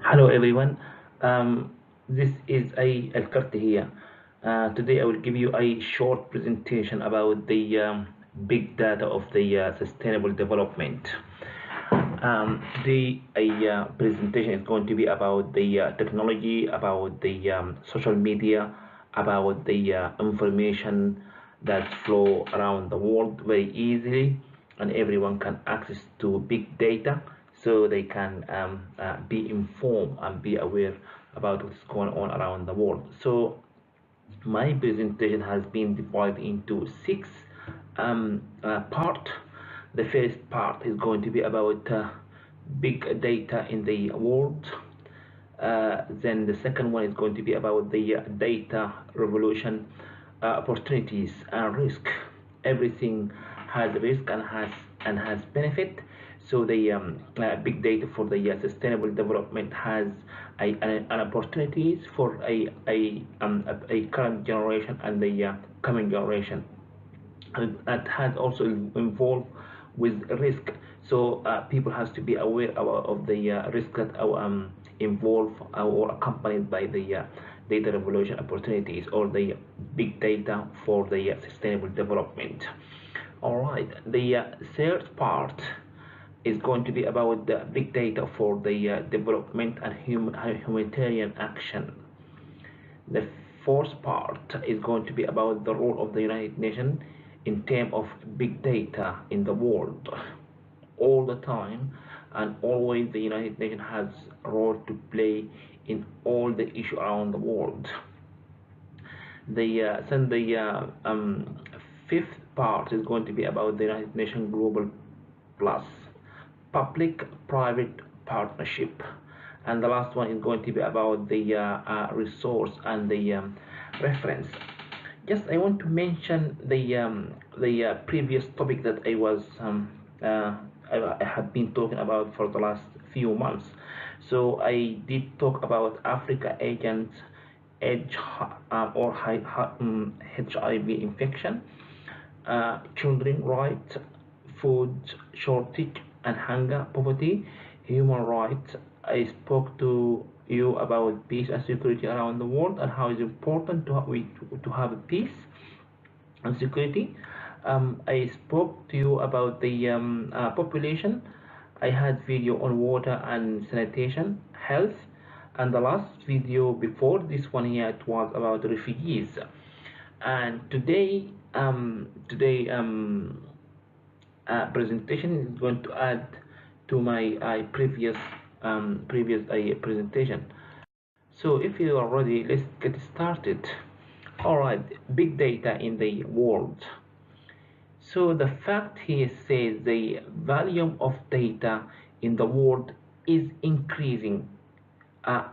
Hello everyone. This is H.ALKRTY here. Today I will give you a short presentation about the big data of the sustainable development. The presentation is going to be about the technology, about the social media, about the information that flow around the world very easily, and everyone can access to big data, so they can be informed and be aware about what's going on around the world. So my presentation has been divided into six parts. The first part is going to be about big data in the world. Then the second one is going to be about the data revolution, opportunities and risk. Everything has risk and has benefit. So the big data for the sustainable development has an opportunities for a current generation and the coming generation. And that has also involved with risk. So people has to be aware of the risk that involve or accompanied by the data revolution opportunities or the big data for the sustainable development. All right, the third part is going to be about the big data for the development and humanitarian action. The fourth part is going to be about the role of the United Nations in terms of big data in the world. All the time and always the United Nations has a role to play in all the issues around the world. The fifth part is going to be about the United Nations Global Plus, public-private partnership, and the last one is going to be about the resource and the reference. Just I want to mention the previous topic that I have been talking about for the last few months. So I did talk about Africa agent HIV infection, children rights, food shortage and hunger, poverty, human rights. I spoke to you about peace and security around the world and how it's important to have peace and security. I spoke to you about the population. I had video on water and sanitation, health, and the last video before this one here it was about refugees. And today presentation is going to add to my previous presentation. So if you are ready, let's get started. All right, big data in the world. So the fact here says the volume of data in the world is increasing uh,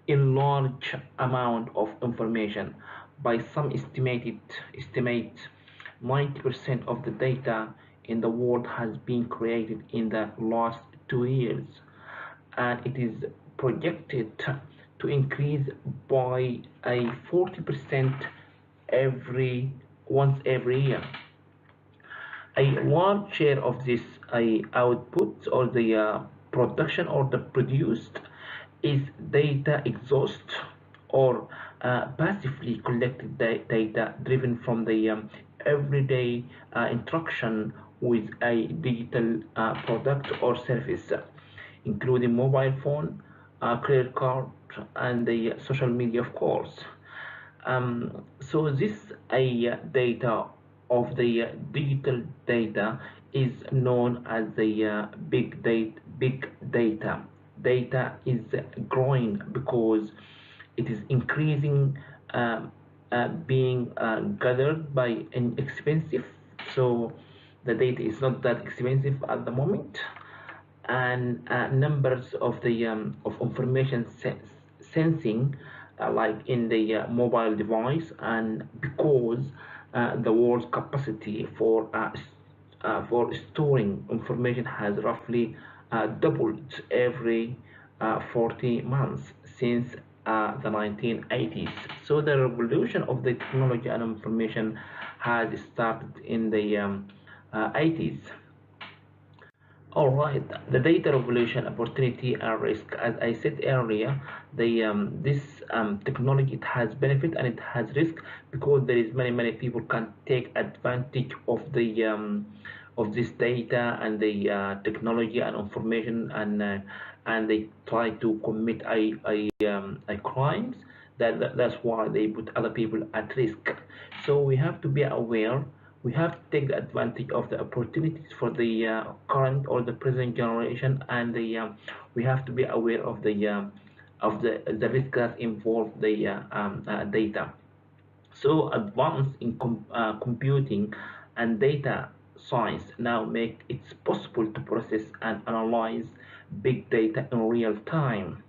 in large amount of information. By some estimate 90% of the data in the world has been created in the last 2 years, and it is projected to increase by a 40% every year. A large share of this output or the production or the produced is data exhaust or passively collected data driven from the everyday interaction with a digital product or service, including mobile phone, credit card, and the social media, of course. So this data of the digital data is known as the big data. Data is growing because it is increasing, being gathered by inexpensive. So the data is not that expensive at the moment, and numbers of the of information sensing, like in the mobile device, and because the world's capacity for storing information has roughly doubled every 40 months since the 1980s. So the revolution of the technology and information has started in the 80s. All right, the data revolution, opportunity and risk. As I said earlier, this technology, it has benefit and it has risk, because there is many people can take advantage of this data and the technology and information, and they try to commit a crimes. That's why they put other people at risk. So we have to be aware. We have to take the advantage of the opportunities for the current or the present generation, and we have to be aware of the risk that involve the data. So advance in computing and data science now make it possible to process and analyze big data in real time.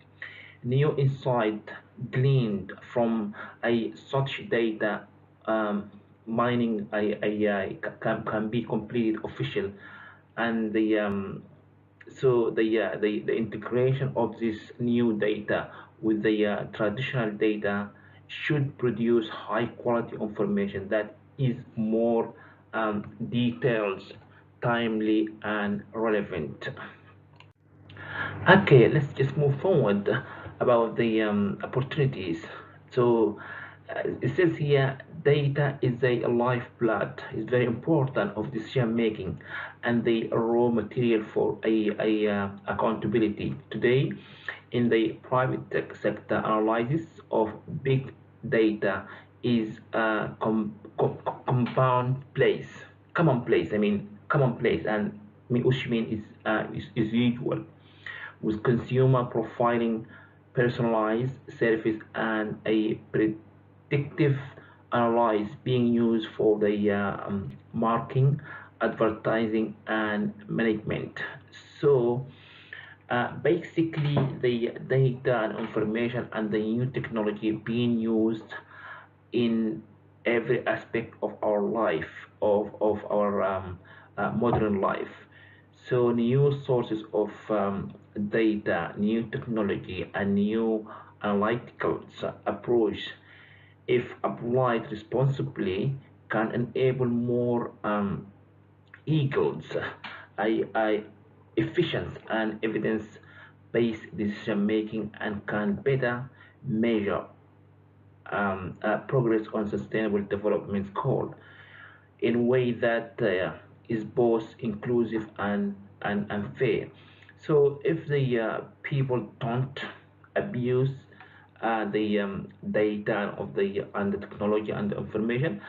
New insight gleaned from such data, um, mining can be completed official, and the integration of this new data with the traditional data should produce high quality information that is more detailed, timely, and relevant. Okay, let's just move forward about the opportunities. So it says here, data is a lifeblood. It's very important of decision making and the raw material for accountability. Today, in the private tech sector, analysis of big data is commonplace. I mean, commonplace, and which mean is usual, with consumer profiling, personalized service, and a predictive analysis being used for the marketing, advertising, and management. So basically, the data and information and the new technology being used in every aspect of our life, of our modern life. So new sources of data, new technology, and new analytical approach, if applied responsibly, can enable more eagles, I, efficient and evidence-based decision making, and can better measure progress on sustainable development goal in a way that is both inclusive and fair. So if the people don't abuse the data of the and the technology and the information,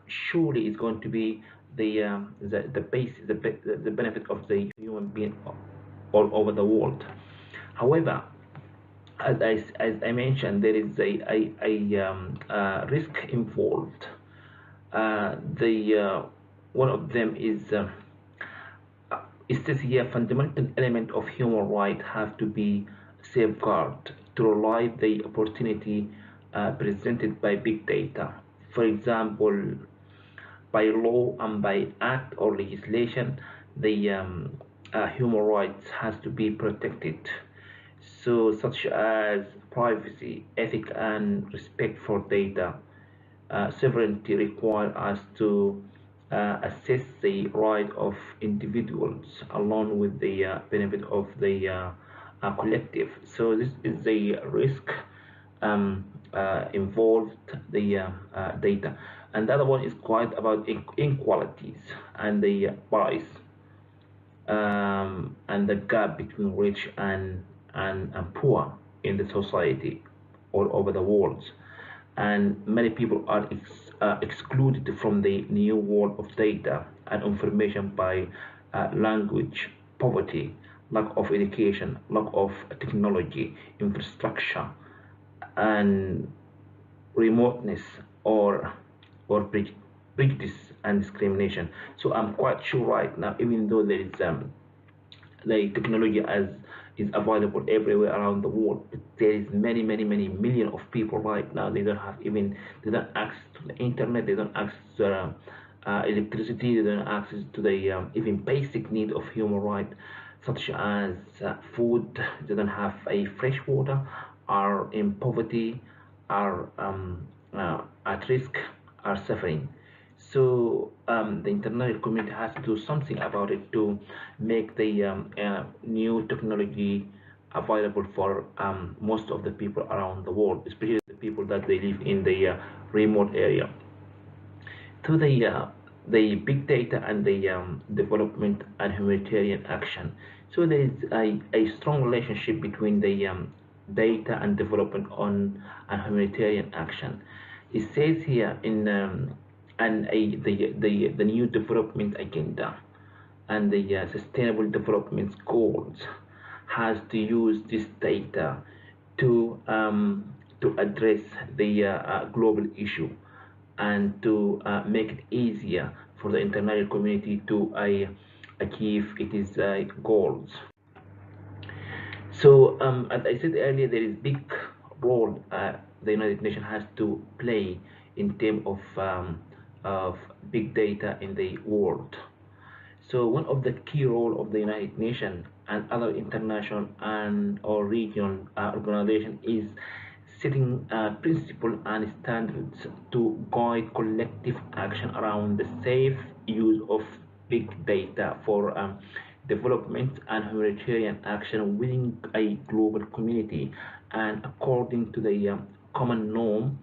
surely it's going to be the base the benefit of the human being all over the world. However, as I mentioned, there is a risk involved. The One of them is this here fundamental element of human right have to be safeguarded to realize the opportunity presented by big data. For example, by law and by act or legislation, the human rights has to be protected. So, such as privacy, ethics, and respect for data. Sovereignty requires us to assess the right of individuals along with the benefit of the collective. So this is the risk involved the data, and the other one is quite about inequalities and the bias, and the gap between rich and poor in the society all over the world. And many people are excluded from the new world of data and information by language poverty, lack of education, lack of technology infrastructure, and remoteness, or prejudice and discrimination. So I'm quite sure right now, even though there is the technology as is available everywhere around the world, but there is many million of people right now, they don't access to the internet, they don't access to electricity, they don't access to the even basic need of human right, such as food. They don't have a fresh water, are in poverty, are at risk, are suffering. So the international community has to do something about it to make the new technology available for most of the people around the world, especially the people that they live in the remote area. To the big data and the development and humanitarian action. So there is a strong relationship between the data and development on and humanitarian action. It says here in the new development agenda and the sustainable development goals has to use this data to address the global issue and to make it easier for the international community to achieve its goals. So, as I said earlier, there is big role the United Nations has to play in terms of big data in the world. So one of the key role of the United Nations and other international and or regional organizations is setting principles and standards to guide collective action around the safe use of big data for development and humanitarian action within a global community and according to the common norm.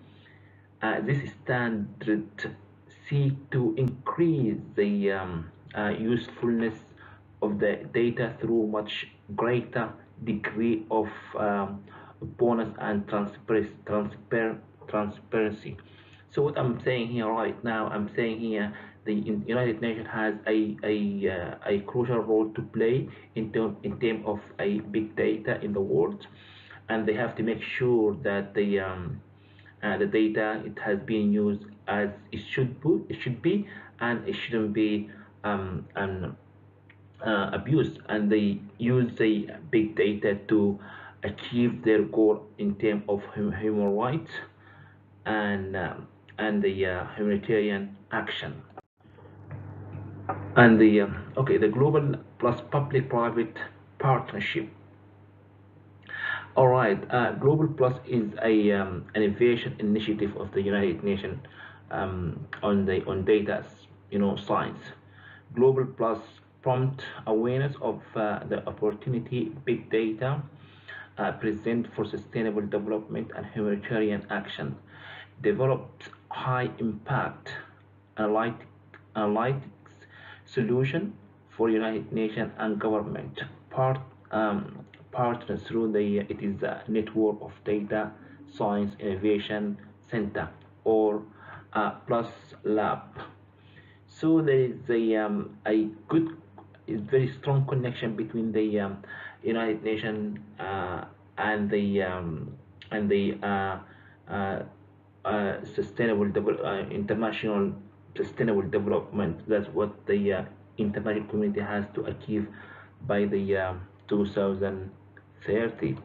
This standard seek to increase the usefulness of the data through much greater degree of bonus and transparency. So what I'm saying here right now, I'm saying here the United Nations has a crucial role to play in terms of a big data in the world, and they have to make sure that the data it has been used as it should be, and it shouldn't be abused. And they use the big data to achieve their goal in terms of human rights and the humanitarian action and the okay the global plus public-private partnership. All right, Global Plus is a an innovation initiative of the United Nations on data, science. Global Plus prompt awareness of the opportunity big data present for sustainable development and humanitarian action. Develops high impact analytic, analytics solution for United Nations and government partners through the it is a network of data science innovation center or plus lab. So there is a good, is very strong connection between the United Nations and the international sustainable development. That's what the international community has to achieve by the 2030.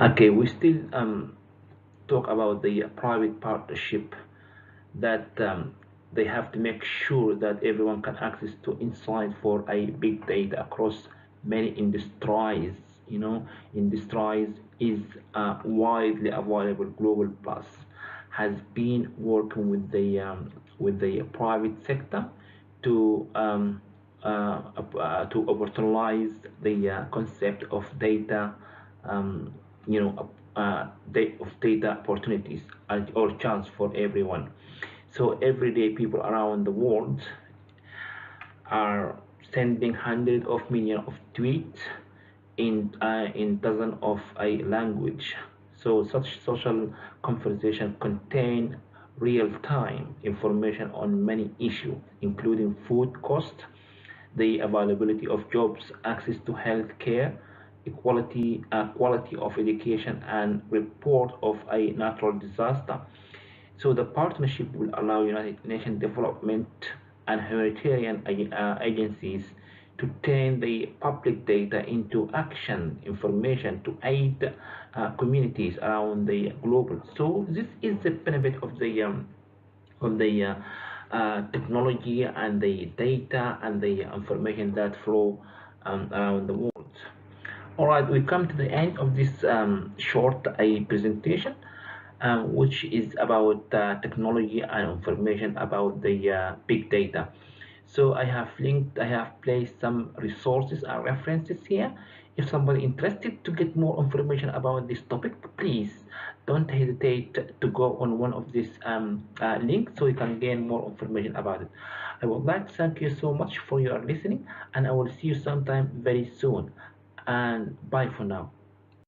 Okay, we still talk about the private partnership that they have to make sure that everyone can access to insight for a big data across many industries. Industries is widely available. Global Plus has been working with the private sector to to operationalize the concept of data, um, of data opportunities or chance for everyone. So everyday people around the world are sending hundreds of millions of tweets in dozens of a language. So such social conversation contain real-time information on many issues, including food cost, the availability of jobs, access to health care, equality, quality of education, and report of a natural disaster. So the partnership will allow United Nations development and humanitarian agencies to turn the public data into action information to aid communities around the globe. So this is the benefit of the technology and the data and the information that flow around the world. All right, we come to the end of this short presentation. which is about technology and information about the big data. So I have placed some resources and references here. If somebody interested to get more information about this topic, please don't hesitate to go on one of these links so you can gain more information about it. I would like to thank you so much for your listening, and I will see you sometime very soon. And bye for now.